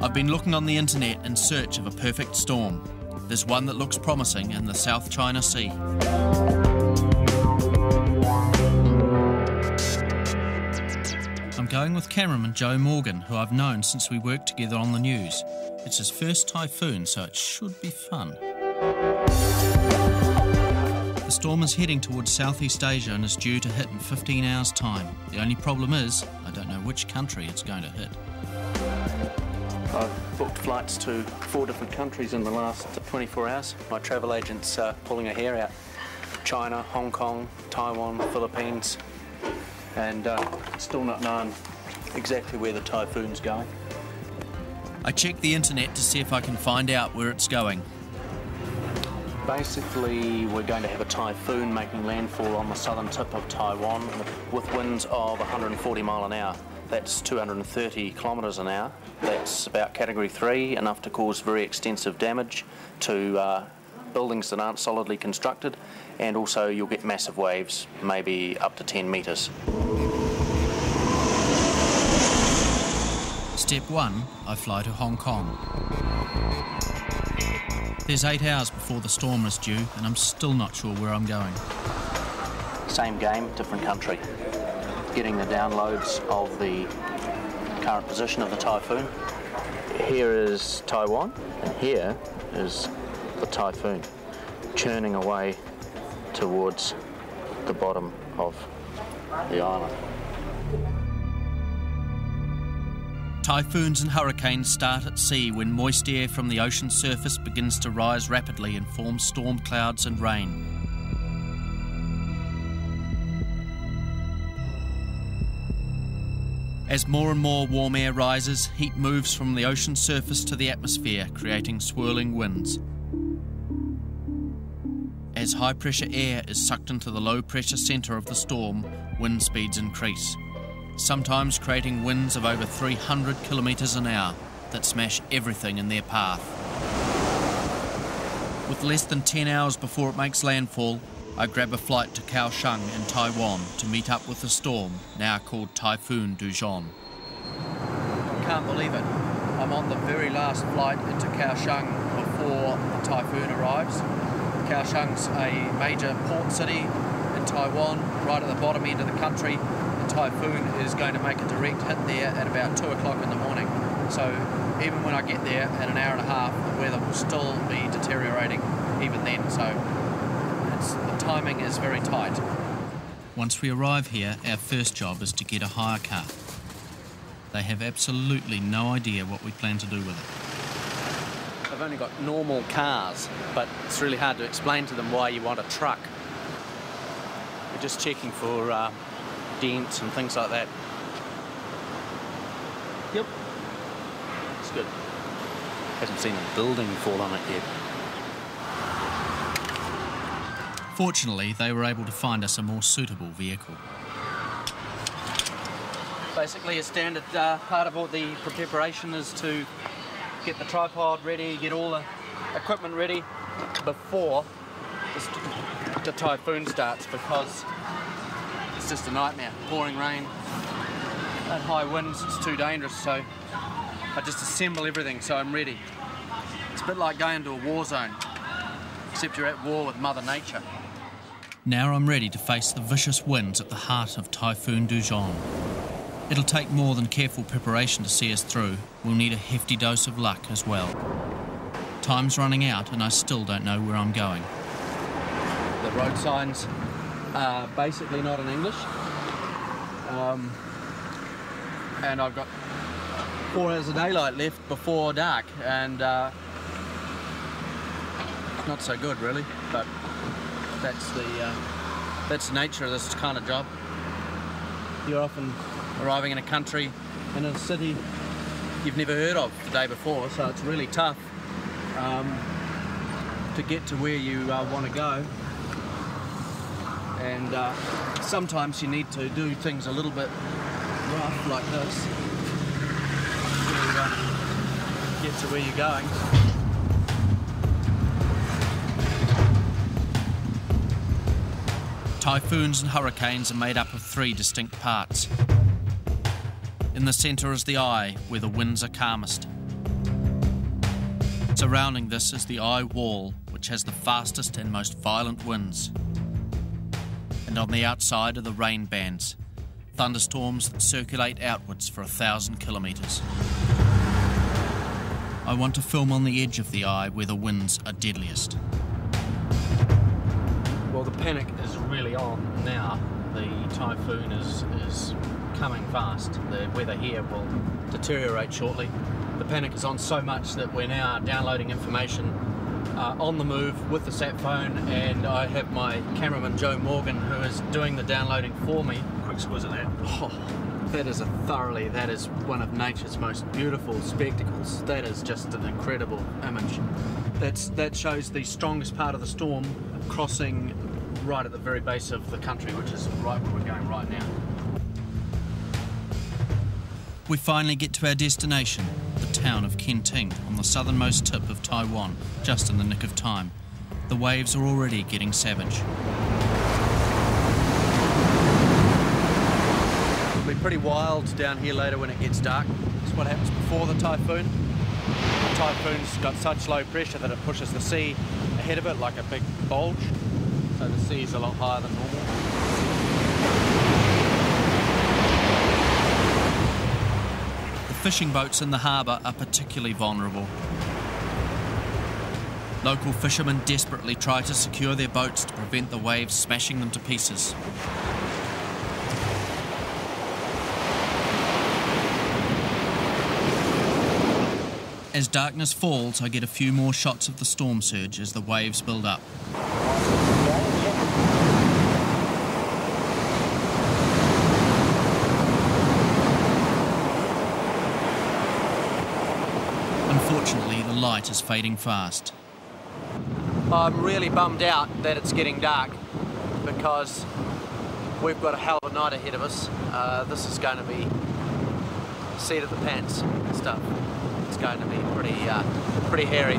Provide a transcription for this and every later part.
I've been looking on the internet in search of a perfect storm. There's one that looks promising in the South China Sea. I'm going with cameraman Joe Morgan, who I've known since we worked together on the news. It's his first typhoon, so it should be fun. The storm is heading towards Southeast Asia and is due to hit in 15 hours' time. The only problem is, I don't know which country it's going to hit. I've booked flights to 4 different countries in the last 24 hours. My travel agent's pulling her hair out. China, Hong Kong, Taiwan, Philippines, and still not known exactly where the typhoon's going. I checked the internet to see if I can find out where it's going. Basically, we're going to have a typhoon making landfall on the southern tip of Taiwan with winds of 140 mile an hour. That's 230 kilometres an hour. That's about Category 3, enough to cause very extensive damage to buildings that aren't solidly constructed, and also you'll get massive waves, maybe up to 10 metres. Step 1, I fly to Hong Kong. There's 8 hours before the storm is due, and I'm still not sure where I'm going. Same game, different country. Getting the downloads of the current position of the typhoon. Here is Taiwan, and here is the typhoon, churning away towards the bottom of the island. Typhoons and hurricanes start at sea when moist air from the ocean surface begins to rise rapidly and form storm clouds and rain. As more and more warm air rises, heat moves from the ocean surface to the atmosphere, creating swirling winds. As high-pressure air is sucked into the low-pressure centre of the storm, wind speeds increase, sometimes creating winds of over 300 kilometres an hour that smash everything in their path. With less than 10 hours before it makes landfall, I grab a flight to Kaohsiung in Taiwan to meet up with the storm, now called Typhoon Dujuan. I can't believe it. I'm on the very last flight into Kaohsiung before the typhoon arrives. Kaohsiung's a major port city in Taiwan, right at the bottom end of the country. The typhoon is going to make a direct hit there at about 2 o'clock in the morning. So even when I get there in an hour and a half, the weather will still be deteriorating even then. So the timing is very tight. Once we arrive here, our first job is to get a hire car. They have absolutely no idea what we plan to do with it. I've only got normal cars, but it's really hard to explain to them why you want a truck. We're just checking for dents and things like that. Yep. It's good. Hasn't seen a building fall on it yet. Fortunately, they were able to find us a more suitable vehicle. Basically, a standard part of all the preparation is to get the tripod ready, get all the equipment ready before the typhoon starts, because it's just a nightmare. Pouring rain and high winds, it's too dangerous, so I just assemble everything so I'm ready. It's a bit like going to a war zone, except you're at war with Mother Nature. Now I'm ready to face the vicious winds at the heart of Typhoon Dujuan. It'll take more than careful preparation to see us through. We'll need a hefty dose of luck as well. Time's running out and I still don't know where I'm going. The road signs are basically not in English. And I've got 4 hours of daylight left before dark, and not so good really, but that's the nature of this kind of job. You're often arriving in a country, in a city you've never heard of the day before, so it's really tough to get to where you want to go. And sometimes you need to do things a little bit rough like this to get to where you're going. Typhoons and hurricanes are made up of 3 distinct parts. In the centre is the eye, where the winds are calmest. Surrounding this is the eye wall, which has the fastest and most violent winds. And on the outside are the rain bands, thunderstorms that circulate outwards for 1,000 kilometres. I want to film on the edge of the eye where the winds are deadliest. Well, the panic is really on now. The typhoon is coming fast. The weather here will deteriorate shortly. The panic is on so much that we're now downloading information on the move with the sat phone, and I have my cameraman Joe Morgan who is doing the downloading for me. How exquisite that. Oh, that is that is one of nature's most beautiful spectacles. That is just an incredible image. That shows the strongest part of the storm crossing right at the very base of the country, which is right where we're going right now. We finally get to our destination, the town of Kenting, on the southernmost tip of Taiwan, just in the nick of time. The waves are already getting savage. It'll be pretty wild down here later when it gets dark. That's what happens before the typhoon. The typhoon's got such low pressure that it pushes the sea ahead of it like a big bulge. So the sea's a lot higher than normal. Fishing boats in the harbour are particularly vulnerable. Local fishermen desperately try to secure their boats to prevent the waves smashing them to pieces. As darkness falls, I get a few more shots of the storm surge as the waves build up. Unfortunately, the light is fading fast. I'm really bummed out that it's getting dark because we've got a hell of a night ahead of us. This is going to be seat of the pants stuff. It's going to be pretty hairy.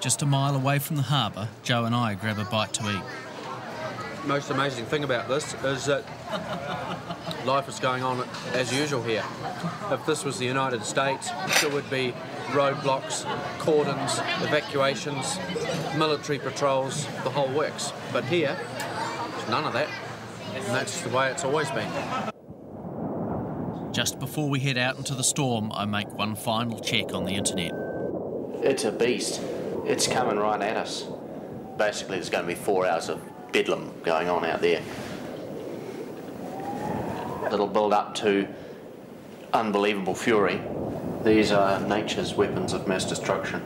Just a mile away from the harbour, Joe and I grab a bite to eat. Most amazing thing about this is that life is going on as usual here. If this was the United States, there would be roadblocks, cordons, evacuations, military patrols, the whole works. But here, there's none of that, and that's the way it's always been. Just before we head out into the storm, I make one final check on the internet. It's a beast. It's coming right at us. Basically, there's going to be 4 hours of bedlam going on out there. It'll build up to unbelievable fury. These are nature's weapons of mass destruction.